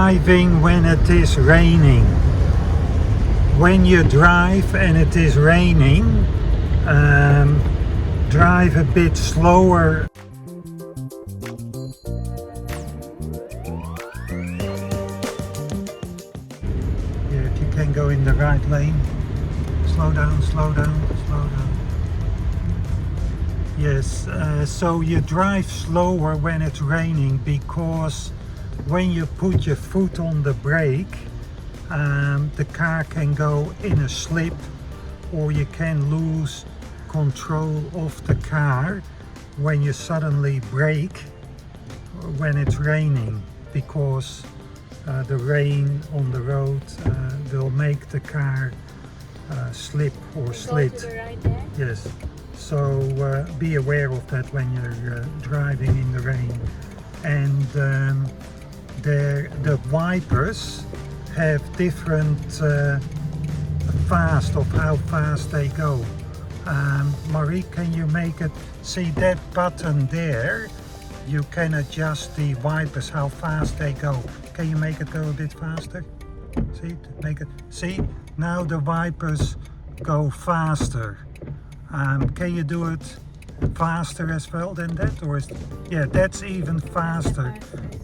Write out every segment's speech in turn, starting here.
driving when it is raining. When you drive and it is raining, drive a bit slower. Yeah, if you can go in the right lane. Slow down, slow down, slow down. Yes, so you drive slower when it's raining, because when you put your foot on the brake, the car can go in a slip, or you can lose control of the car when you suddenly brake when it's raining, because the rain on the road will make the car slip or slid. Go to the right there. Yes, so be aware of that when you're driving in the rain. And the wipers have different fast of how fast they go. Marie, can you make it, see that button there, you can adjust the wipers how fast they go. Can you make it go a bit faster? See, make it, see, now the wipers go faster. Can you do it faster as well than that, or is, yeah, that's even faster.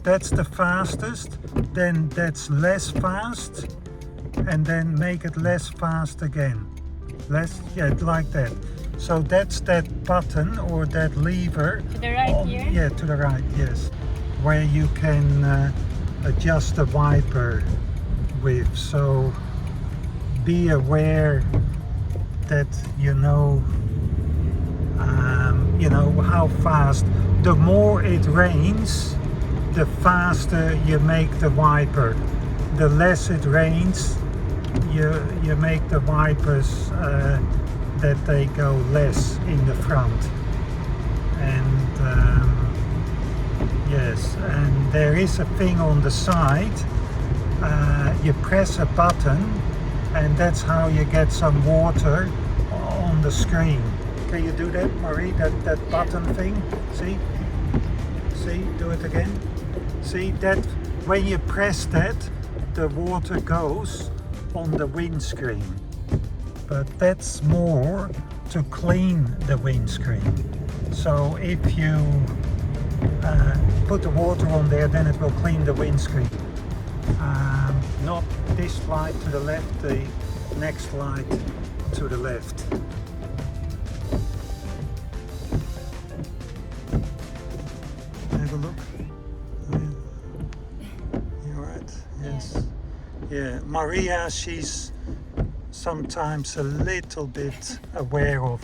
That's the fastest, then that's less fast, and then make it less fast again. Less, yeah, like that. So that's that button or that lever. To the right here? Yeah, to the right, yes. Where you can adjust the wiper with. So be aware that you know how fast. The more it rains, the faster you make the wiper. The less it rains, you make the wipers that they go less in the front. And yes, and there is a thing on the side. You press a button, and that's how you get some water on the screen. Can you do that, Marie? That button thing? See? See? Do it again. See that when you press that, the water goes on the windscreen. But that's more to clean the windscreen. So if you put the water on there, then it will clean the windscreen. Not this slide to the left, the next slide to the left. Have a look. You alright? Yes. Yeah, Maria, she's sometimes a little bit aware of.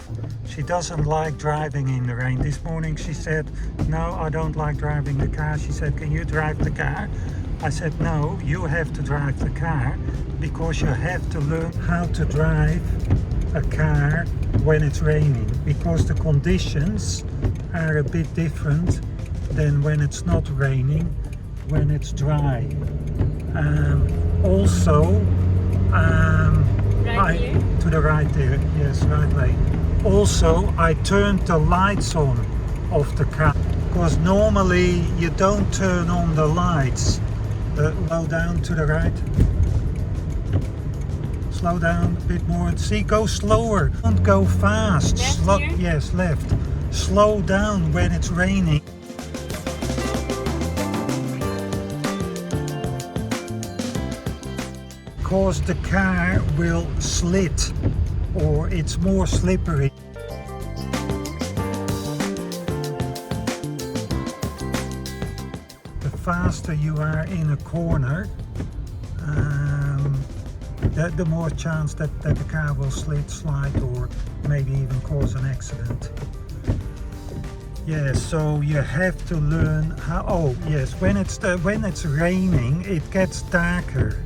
She doesn't like driving in the rain. This morning she said, no, I don't like driving the car. She said, can you drive the car? I said, no, you have to drive the car, because you have to learn how to drive a car when it's raining, because the conditions are a bit different than when it's not raining, when it's dry. Also, Right here? to the right there, yes, right lane. Also, I turned the lights on of the car, because normally you don't turn on the lights. Slow down to the right. Slow down a bit more. See, go slower. Don't go fast. Left here? Yes, left. Slow down when it's raining. Because the car will slid, or it's more slippery. The faster you are in a corner, the more chance that the car will slide, or maybe even cause an accident. Yeah, so you have to learn how. Oh yes, when it's raining, it gets darker,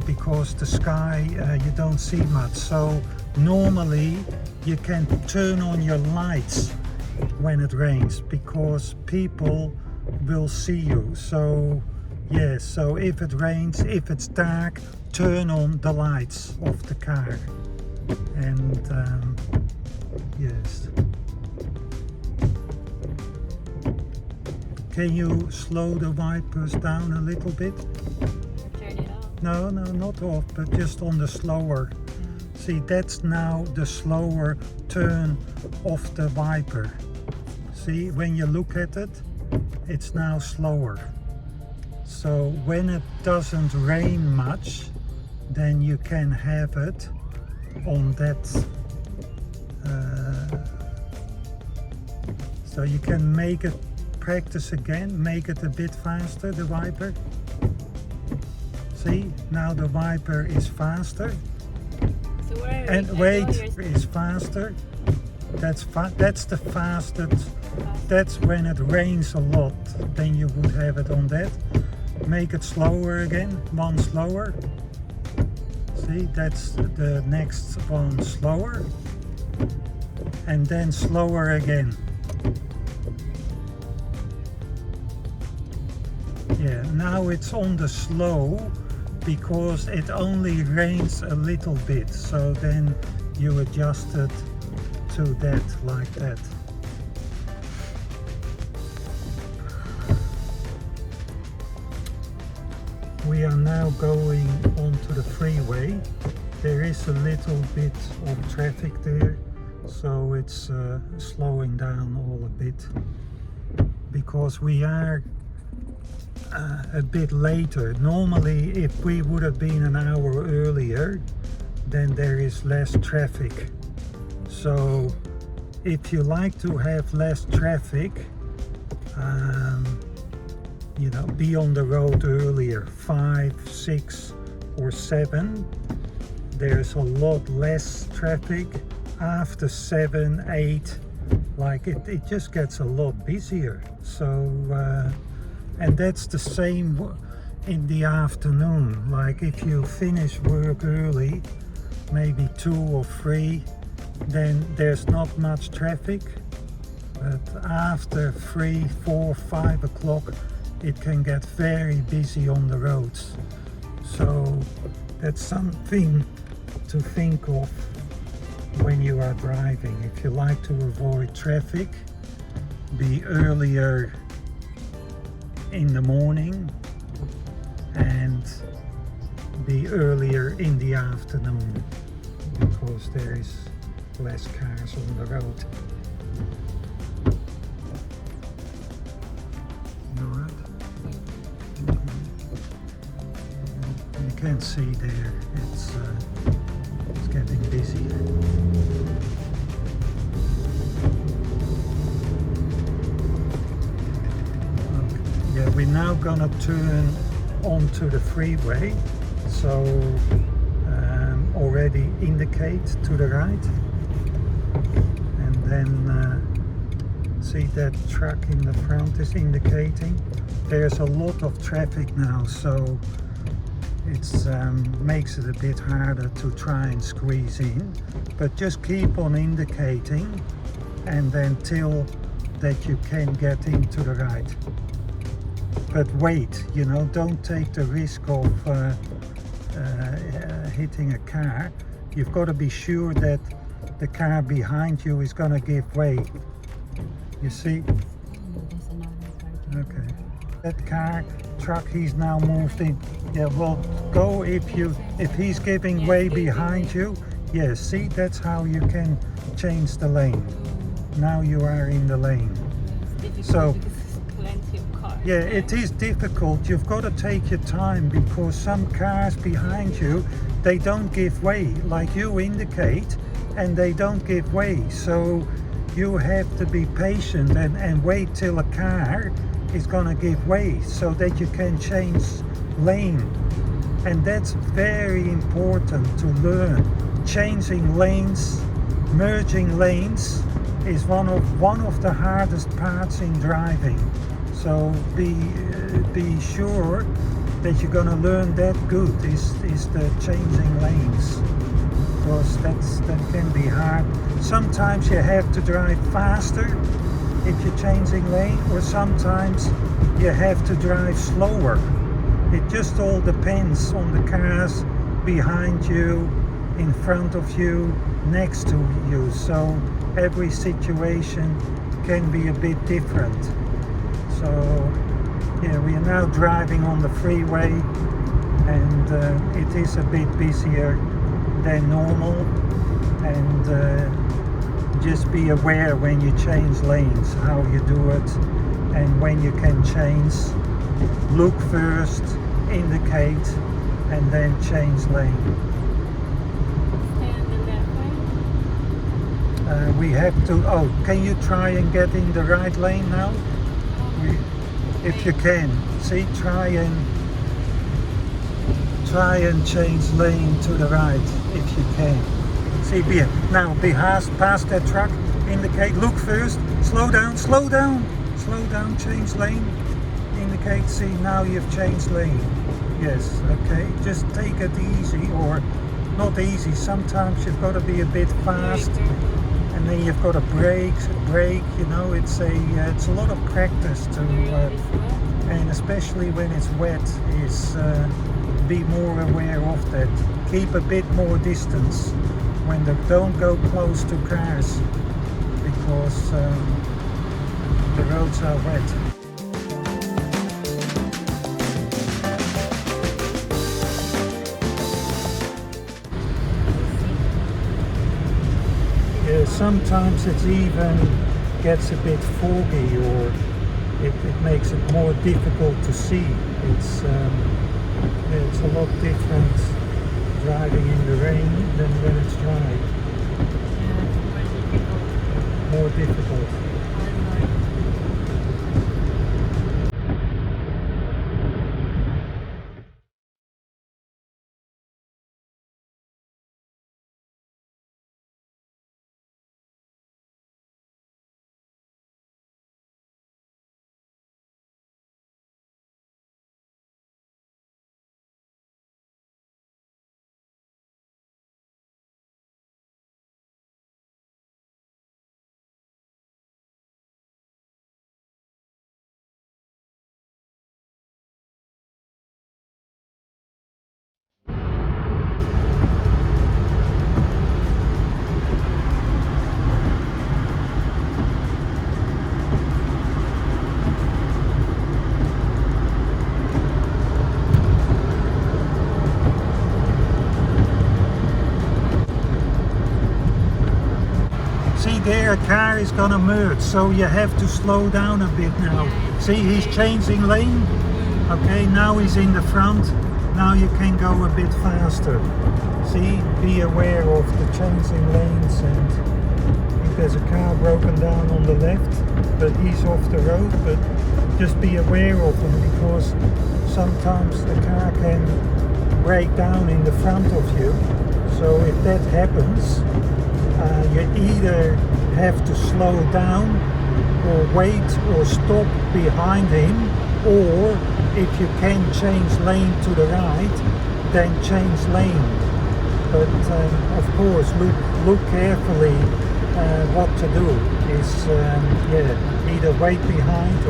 because the sky you don't see much. So normally you can turn on your lights when it rains, because people will see you. So yes, so if it rains, if it's dark, turn on the lights of the car. And yes. Can you slow the wipers down a little bit? No, not off, but just on the slower. See, that's now the slower turn of the wiper. See, when you look at it, it's now slower. So when it doesn't rain much, then you can have it on that. So you can make it practice again, make it a bit faster, the wiper. See, now the wiper is faster. So where And wait, is faster. That's the fastest. That's when it rains a lot. Then you would have it on that. Make it slower again, one slower. See, that's the next one slower. And then slower again. Yeah, now it's on the slow because it only rains a little bit. So then you adjust it to that, like that. We are now going onto the freeway. There is a little bit of traffic there, so it's slowing down all a bit because we are a bit later. Normally, if we would have been an hour earlier, then there is less traffic. So if you like to have less traffic, you know, be on the road earlier, 5, 6 or 7. There's a lot less traffic. After 7, 8, like it just gets a lot busier. So and that's the same in the afternoon. Like if you finish work early, maybe 2 or 3, then there's not much traffic. But after 3, 4, 5 o'clock, it can get very busy on the roads. So that's something to think of when you are driving. If you like to avoid traffic, be earlier in the morning and be earlier in the afternoon because there is less cars on the road. Alright. You can see there it's getting busy. Yeah, we're now gonna turn onto the freeway, so already indicate to the right, and then see that truck in the front is indicating. There's a lot of traffic now, so it's makes it a bit harder to try and squeeze in, but just keep on indicating and then till that you can get into the right. But wait, you know, don't take the risk of hitting a car. You've got to be sure that the car behind you is going to give way. You see? Okay. That truck, he's now moved in. Yeah, well, go if he's giving way behind you. Yes, see, that's how you can change the lane. Now you are in the lane. So, yeah, it is difficult. You've got to take your time because some cars behind you, they don't give way. Like you indicate, and they don't give way. So you have to be patient and wait till a car is going to give way so that you can change lane. And that's very important to learn. Changing lanes, merging lanes is one of the hardest parts in driving. So be sure that you're going to learn that good is the changing lanes, because that can be hard. Sometimes you have to drive faster if you're changing lane, or sometimes you have to drive slower. It just all depends on the cars behind you, in front of you, next to you. So every situation can be a bit different. So yeah, we are now driving on the freeway and it is a bit busier than normal, and just be aware when you change lanes how you do it, and when you can change, look first, indicate, and then change lane. Stand in that way. We have to, oh, can you try and get in the right lane now? If you can, see, try and change lane to the right if you can. See, now be past that truck, indicate, look first, slow down, change lane, indicate, see, now you've changed lane. Yes, okay, just take it easy, or not easy, sometimes you've got to be a bit fast, and then you've got to brake, you know, it's a lot of practice to, and especially when it's wet, is be more aware of that. Keep a bit more distance when they don't go close to cars, because the roads are wet. Sometimes it even gets a bit foggy, or it makes it more difficult to see. It's a lot different driving in the rain than when it's dry. More difficult. There, a car is gonna merge, so you have to slow down a bit now. See, he's changing lane. Okay, now he's in the front. Now you can go a bit faster. See, be aware of the changing lanes, and if there's a car broken down on the left, but he's off the road, but just be aware of him, because sometimes the car can break down in the front of you. So if that happens, you either have to slow down, or wait, or stop behind him, or if you can change lane to the right, then change lane. But of course, look carefully what to do. Is either wait behind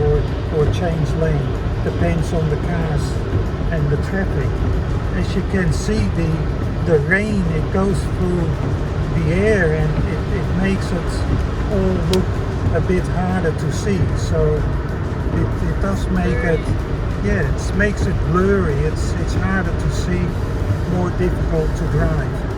or change lane. Depends on the cars and the traffic. As you can see, the rain, it goes through the air, and it makes it all look a bit harder to see. So it does make it, it makes it blurry. It's harder to see, more difficult to drive.